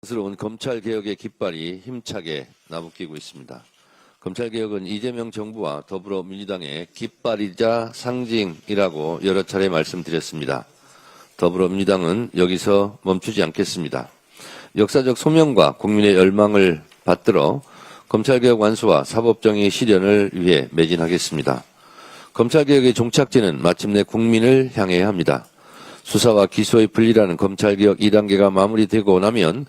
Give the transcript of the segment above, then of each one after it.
스러운 검찰개혁의 깃발이 힘차게 나부끼고 있습니다. 검찰개혁은 이재명 정부와 더불어민주당의 깃발이자 상징이라고 여러 차례 말씀드렸습니다. 더불어민주당은 여기서 멈추지 않겠습니다. 역사적 소명과 국민의 열망을 받들어 검찰개혁 완수와 사법정의 실현을 위해 매진하겠습니다. 검찰개혁의 종착지는 마침내 국민을 향해야 합니다. 수사와 기소의 분리라는 검찰개혁 2단계가 마무리되고 나면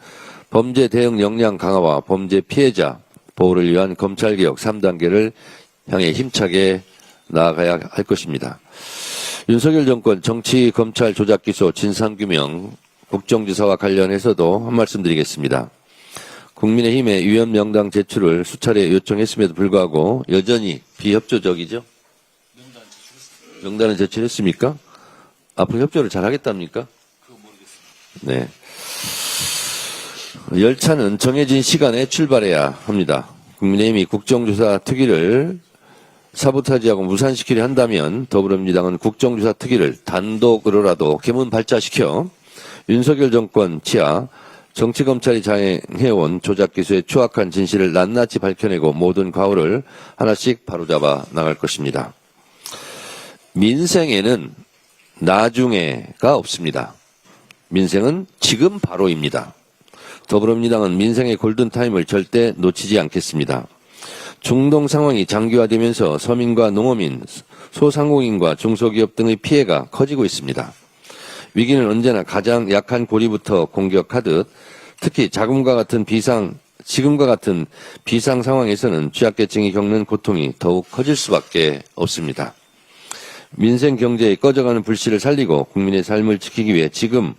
범죄 대응 역량 강화와 범죄 피해자 보호를 위한 검찰개혁 3단계를 향해 힘차게 나아가야 할 것입니다. 윤석열 정권 정치 검찰 조작 기소 진상규명 국정조사와 관련해서도 한 말씀 드리겠습니다. 국민의힘의 위원 명단 제출을 수차례 요청했음에도 불구하고 여전히 비협조적이죠? 명단을 제출했습니까? 앞으로 협조를 잘 하겠답니까? 그거 모르겠습니다. 네. 열차는 정해진 시간에 출발해야 합니다. 국민의힘이 국정조사 특위를 사보타지하고 무산시키려 한다면 더불어민주당은 국정조사 특위를 단독으로라도 개문 발자시켜 윤석열 정권 치하 정치검찰이 자행해온 조작기소의 추악한 진실을 낱낱이 밝혀내고 모든 과오를 하나씩 바로잡아 나갈 것입니다. 민생에는 나중에가 없습니다. 민생은 지금 바로입니다. 더불어민주당은 민생의 골든타임을 절대 놓치지 않겠습니다. 중동 상황이 장기화되면서 서민과 농어민, 소상공인과 중소기업 등의 피해가 커지고 있습니다. 위기는 언제나 가장 약한 고리부터 공격하듯 특히 지금과 같은 비상 상황에서는 취약계층이 겪는 고통이 더욱 커질 수밖에 없습니다. 민생 경제의 꺼져가는 불씨를 살리고 국민의 삶을 지키기 위해 지금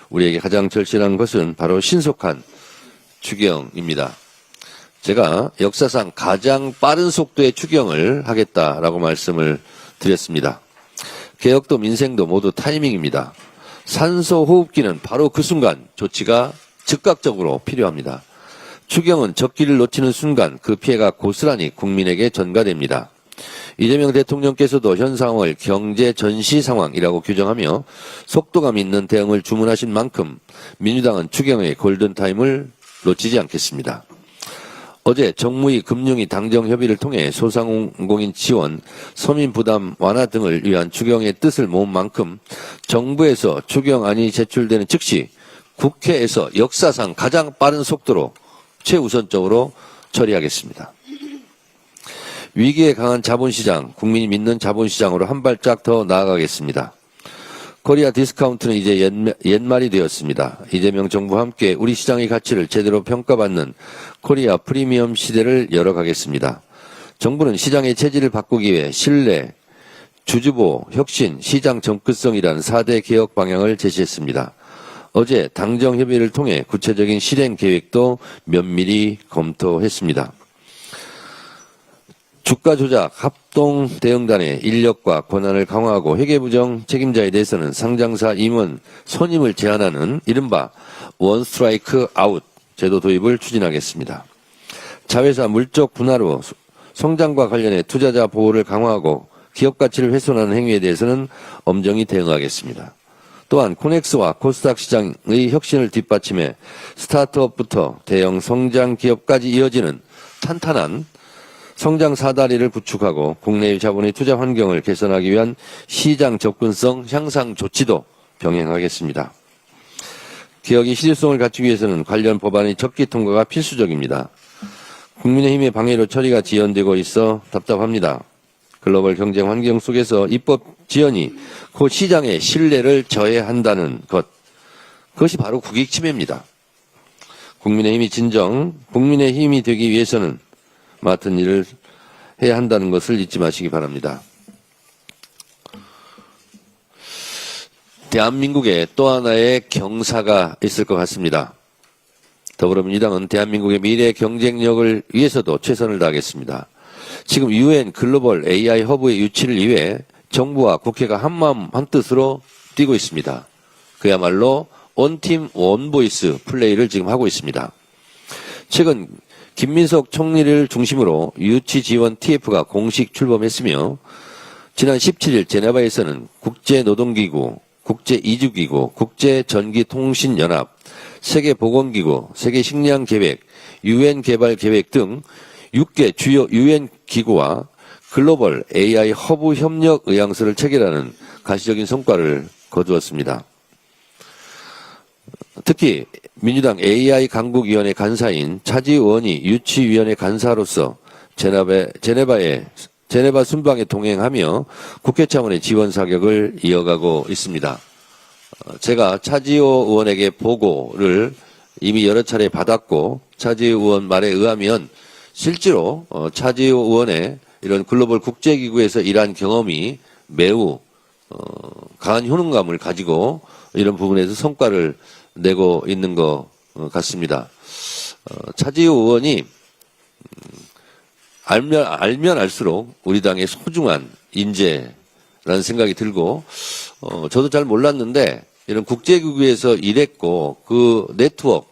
우리에게 가장 절실한 것은 바로 신속한 추경입니다. 제가 역사상 가장 빠른 속도의 추경을 하겠다라고 말씀을 드렸습니다. 개혁도 민생도 모두 타이밍입니다. 산소 호흡기는 바로 그 순간 조치가 즉각적으로 필요합니다. 추경은 적기를 놓치는 순간 그 피해가 고스란히 국민에게 전가됩니다. 이재명 대통령께서도 현 상황을 경제 전시 상황이라고 규정하며 속도감 있는 대응을 주문하신 만큼 민주당은 추경의 골든타임을 놓치지 않겠습니다. 어제 정무위 금융위 당정협의를 통해 소상공인 지원, 서민 부담 완화 등을 위한 추경의 뜻을 모은 만큼 정부에서 추경안이 제출되는 즉시 국회에서 역사상 가장 빠른 속도로 최우선적으로 처리하겠습니다. 위기에 강한 자본시장, 국민이 믿는 자본시장으로 한 발짝 더 나아가겠습니다. 코리아 디스카운트는 이제 옛말이 되었습니다. 이재명 정부와 함께 우리 시장의 가치를 제대로 평가받는 코리아 프리미엄 시대를 열어가겠습니다. 정부는 시장의 체질을 바꾸기 위해 신뢰, 주주보호, 혁신, 시장 접근성이라는 4대 개혁 방향을 제시했습니다. 어제 당정협의를 통해 구체적인 실행 계획도 면밀히 검토했습니다. 주가 조작 합동 대응단의 인력과 권한을 강화하고 회계부정 책임자에 대해서는 상장사 임원 선임을 제한하는 이른바 원 스트라이크 아웃 제도 도입을 추진하겠습니다. 자회사 물적 분할로 성장과 관련해 투자자 보호를 강화하고 기업 가치를 훼손하는 행위에 대해서는 엄정히 대응하겠습니다. 또한 코넥스와 코스닥 시장의 혁신을 뒷받침해 스타트업부터 대형 성장 기업까지 이어지는 탄탄한 성장 사다리를 구축하고 국내의 자본의 투자 환경을 개선하기 위한 시장 접근성 향상 조치도 병행하겠습니다. 개혁의 실효성을 갖추기 위해서는 관련 법안의 적기 통과가 필수적입니다. 국민의힘의 방해로 처리가 지연되고 있어 답답합니다. 글로벌 경쟁 환경 속에서 입법 지연이 그 시장의 신뢰를 저해한다는 것, 그것이 바로 국익 침해입니다. 국민의힘이 진정 국민의힘이 되기 위해서는 맡은 일을 해야 한다는 것을 잊지 마시기 바랍니다. 대한민국에 또 하나의 경사가 있을 것 같습니다. 더불어민주당은 대한민국의 미래 경쟁력을 위해서도 최선을 다하겠습니다. 지금 UN 글로벌 AI 허브의 유치를 위해 정부와 국회가 한마음 한뜻으로 뛰고 있습니다. 그야말로 원팀 원보이스 플레이를 지금 하고 있습니다. 최근 김민석 총리를 중심으로 유치 지원 TF가 공식 출범했으며 지난 17일 제네바에서는 국제노동기구, 국제이주기구, 국제전기통신연합, 세계보건기구, 세계식량계획, UN 개발계획 등 6개 주요 UN 기구와 글로벌 AI 허브 협력 의향서를 체결하는 가시적인 성과를 거두었습니다. 특히 민주당 AI 강국위원회 간사인 차지 의원이 유치위원회 간사로서 제네바 순방에 동행하며 국회 차원의 지원 사격을 이어가고 있습니다. 제가 차지호 의원에게 보고를 이미 여러 차례 받았고 차지호 의원 말에 의하면 실제로 차지호 의원의 이런 글로벌 국제기구에서 일한 경험이 매우 강한 효능감을 가지고 이런 부분에서 성과를 내고 있는 것 같습니다. 차지호 의원이 알면 알수록 우리 당의 소중한 인재라는 생각이 들고 저도 잘 몰랐는데 이런 국제기구에서 일했고 그 네트워크,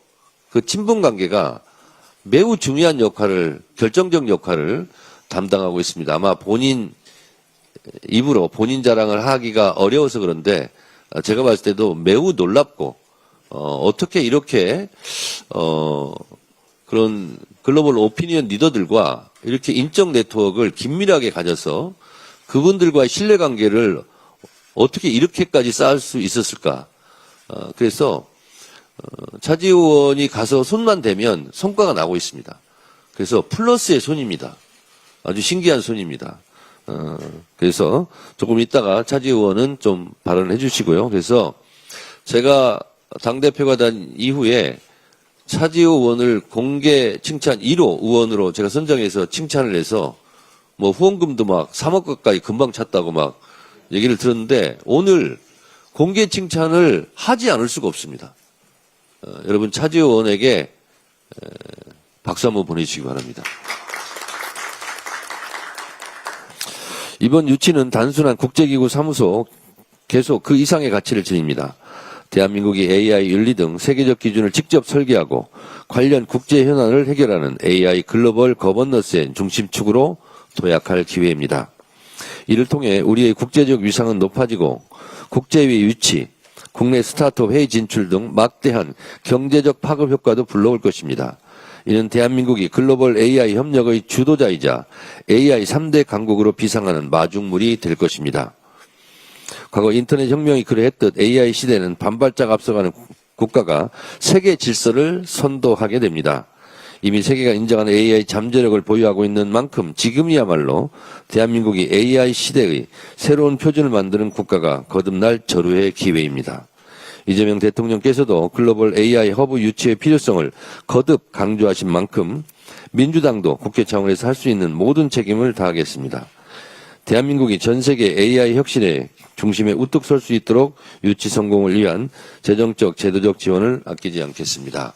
그 친분 관계가 매우 중요한 역할을, 결정적 역할을 담당하고 있습니다. 아마 본인 입으로 본인 자랑을 하기가 어려워서 그런데 제가 봤을 때도 매우 놀랍고 어떻게 이렇게 그런 글로벌 오피니언 리더들과 이렇게 인적 네트워크를 긴밀하게 가져서 그분들과의 신뢰관계를 어떻게 이렇게까지 쌓을 수 있었을까. 그래서 차지 의원이 가서 손만 대면 성과가 나고 있습니다. 그래서 플러스의 손입니다. 아주 신기한 손입니다. 그래서 조금 있다가 차지 의원은 좀 발언을 해주시고요. 그래서 제가 당대표가 된 이후에 차지호 의원을 공개 칭찬 1호 의원으로 제가 선정해서 칭찬을 해서 뭐 후원금도 막 3억 가까이 금방 찼다고 막 얘기를 들었는데 오늘 공개 칭찬을 하지 않을 수가 없습니다. 여러분 차지호 의원에게 박수 한번 보내주시기 바랍니다. 이번 유치는 단순한 국제기구 사무소 계속 그 이상의 가치를 지닙니다. 대한민국이 AI 윤리 등 세계적 기준을 직접 설계하고 관련 국제 현안을 해결하는 AI 글로벌 거버넌스의 중심축으로 도약할 기회입니다. 이를 통해 우리의 국제적 위상은 높아지고 국제회의 유치, 국내 스타트업 회의 진출 등 막대한 경제적 파급 효과도 불러올 것입니다. 이는 대한민국이 글로벌 AI 협력의 주도자이자 AI 3대 강국으로 비상하는 마중물이 될 것입니다. 과거 인터넷 혁명이 그러했듯 AI 시대는 반발짝 앞서가는 국가가 세계 질서를 선도하게 됩니다. 이미 세계가 인정하는 AI 잠재력을 보유하고 있는 만큼 지금이야말로 대한민국이 AI 시대의 새로운 표준을 만드는 국가가 거듭날 절호의 기회입니다. 이재명 대통령께서도 글로벌 AI 허브 유치의 필요성을 거듭 강조하신 만큼 민주당도 국회 차원에서 할 수 있는 모든 책임을 다하겠습니다. 대한민국이 전 세계 AI 혁신의 중심에 우뚝 설 수 있도록 유치 성공을 위한 재정적, 제도적 지원을 아끼지 않겠습니다.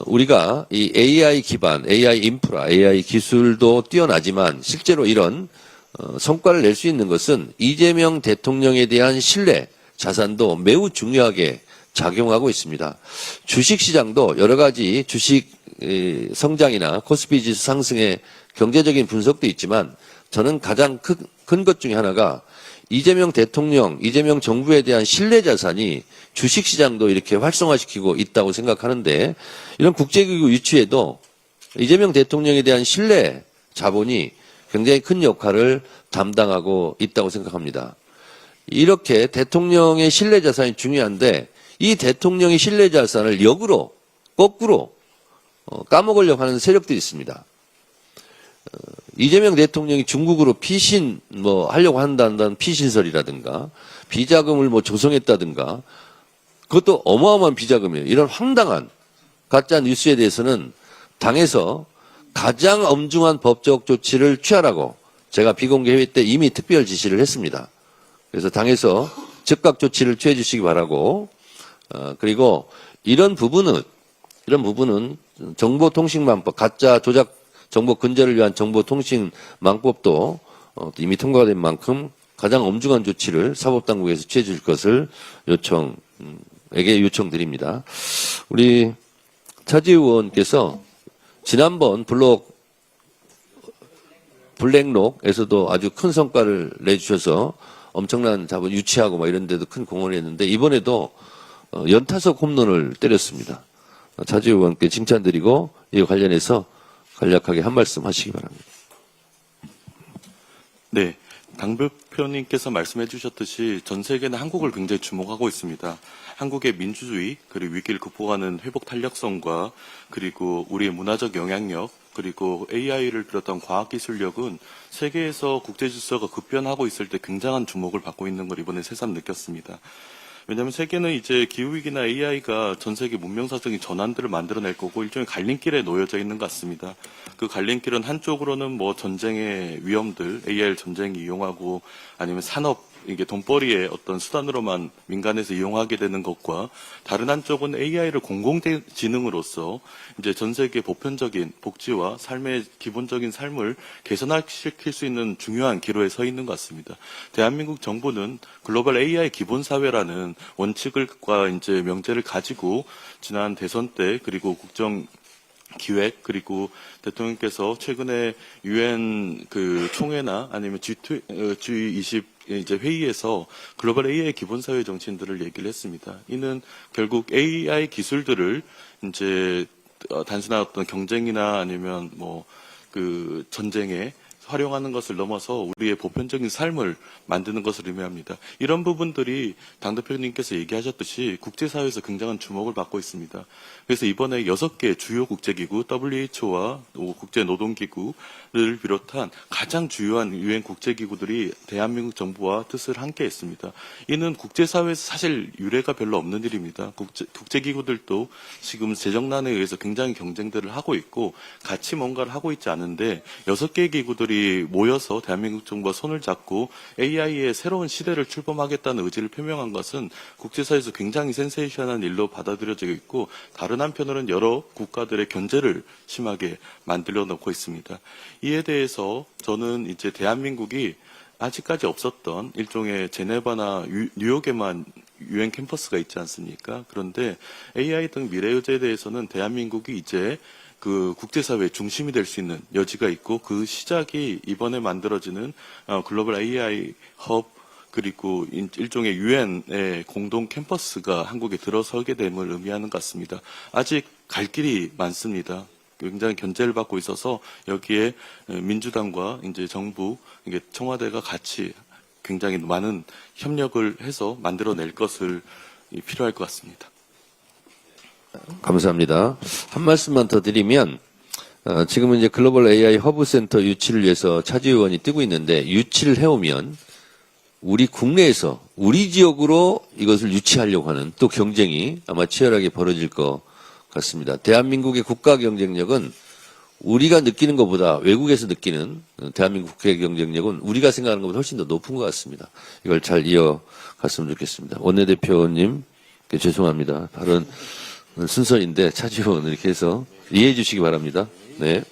우리가 이 AI 기반, AI 인프라, AI 기술도 뛰어나지만 실제로 이런 성과를 낼 수 있는 것은 이재명 대통령에 대한 신뢰, 자산도 매우 중요하게 작용하고 있습니다. 주식시장도 여러 가지 주식 성장이나 코스피 지수 상승의 경제적인 분석도 있지만 저는 가장 큰 것 중에 하나가 이재명 대통령, 이재명 정부에 대한 신뢰 자산이 주식시장도 이렇게 활성화시키고 있다고 생각하는데 이런 국제기구 유치에도 이재명 대통령에 대한 신뢰 자본이 굉장히 큰 역할을 담당하고 있다고 생각합니다. 이렇게 대통령의 신뢰 자산이 중요한데 이 대통령의 신뢰 자산을 역으로, 거꾸로 까먹으려고 하는 세력들이 있습니다. 이재명 대통령이 중국으로 피신 하려고 한다는 피신설이라든가 비자금을 조성했다든가 그것도 어마어마한 비자금이에요. 이런 황당한 가짜 뉴스에 대해서는 당에서 가장 엄중한 법적 조치를 취하라고 제가 비공개 회의 때 이미 특별 지시를 했습니다. 그래서 당에서 즉각 조치를 취해 주시기 바라고 그리고 이런 부분은 정보통신망법 가짜 조작 정보 근절을 위한 정보통신망법도 이미 통과가 된 만큼 가장 엄중한 조치를 사법당국에서 취해 줄 것을 요청드립니다. 우리 차지 의원께서 지난번 블랙록에서도 아주 큰 성과를 내주셔서 엄청난 자본 유치하고 이런 데도 큰 공헌을 했는데 이번에도 연타석 홈런을 때렸습니다. 차주 의원께 칭찬드리고 이와 관련해서 간략하게 한 말씀 하시기 바랍니다. 네. 당 대표님께서 말씀해 주셨듯이 전 세계는 한국을 굉장히 주목하고 있습니다. 한국의 민주주의, 그리고 위기를 극복하는 회복 탄력성과 그리고 우리의 문화적 영향력, 그리고 AI를 비롯한 과학기술력은 세계에서 국제질서가 급변하고 있을 때 굉장한 주목을 받고 있는 걸 이번에 새삼 느꼈습니다. 왜냐하면 세계는 이제 기후위기나 AI가 전 세계 문명사적인 전환들을 만들어낼 거고 일종의 갈림길에 놓여져 있는 것 같습니다. 그 갈림길은 한쪽으로는 뭐 전쟁의 위험들, AI를 전쟁에 이용하고 아니면 산업, 이게 돈벌이의 어떤 수단으로만 민간에서 이용하게 되는 것과 다른 한쪽은 AI를 공공지능으로서 이제 전 세계 보편적인 복지와 삶의 기본적인 삶을 개선시킬 수 있는 중요한 기로에 서 있는 것 같습니다. 대한민국 정부는 글로벌 AI 기본사회라는 원칙과 이제 명제를 가지고 지난 대선 때 그리고 국정 기획 그리고 대통령께서 최근에 UN 그 총회나 아니면 G20 이제 회의에서 글로벌 AI 기본사회 정신들을 얘기를 했습니다. 이는 결국 AI 기술들을 이제 단순한 어떤 경쟁이나 아니면 뭐 그 전쟁에 활용하는 것을 넘어서 우리의 보편적인 삶을 만드는 것을 의미합니다. 이런 부분들이 당대표님께서 얘기하셨듯이 국제사회에서 굉장한 주목을 받고 있습니다. 그래서 이번에 6개 주요 국제기구, WHO와 국제노동기구를 비롯한 가장 주요한 유엔 국제기구들이 대한민국 정부와 뜻을 함께 했습니다. 이는 국제사회에서 사실 유례가 별로 없는 일입니다. 국제기구들도 지금 재정난에 의해서 굉장히 경쟁들을 하고 있고 같이 뭔가를 하고 있지 않은데 6개 기구들이 모여서 대한민국 정부와 손을 잡고 AI의 새로운 시대를 출범하겠다는 의지를 표명한 것은 국제사회에서 굉장히 센세이션한 일로 받아들여지고 있고 다른 한편으로는 여러 국가들의 견제를 심하게 만들어 놓고 있습니다. 이에 대해서 저는 이제 대한민국이 아직까지 없었던 일종의 제네바나 뉴욕에만 유엔 캠퍼스가 있지 않습니까? 그런데 AI 등 미래의제에 대해서는 대한민국이 이제 그 국제사회의 중심이 될 수 있는 여지가 있고 그 시작이 이번에 만들어지는 글로벌 AI 헙 그리고 일종의 유엔의 공동 캠퍼스가 한국에 들어서게 됨을 의미하는 것 같습니다. 아직 갈 길이 많습니다. 굉장히 견제를 받고 있어서 여기에 민주당과 이제 정부, 이게 청와대가 같이 굉장히 많은 협력을 해서 만들어낼 것을 필요할 것 같습니다. 감사합니다. 한 말씀만 더 드리면 지금은 이제 글로벌 AI 허브 센터 유치를 위해서 차주 의원이 뜨고 있는데 유치를 해오면 우리 국내에서 우리 지역으로 이것을 유치하려고 하는 또 경쟁이 아마 치열하게 벌어질 것 같습니다. 대한민국의 국가 경쟁력은 우리가 느끼는 것보다 외국에서 느끼는 대한민국 국가 경쟁력은 우리가 생각하는 것보다 훨씬 더 높은 것 같습니다. 이걸 잘 이어갔으면 좋겠습니다. 원내대표님 죄송합니다. 다른 순서인데 차주 의원을 이렇게 해서 이해해 주시기 바랍니다. 네.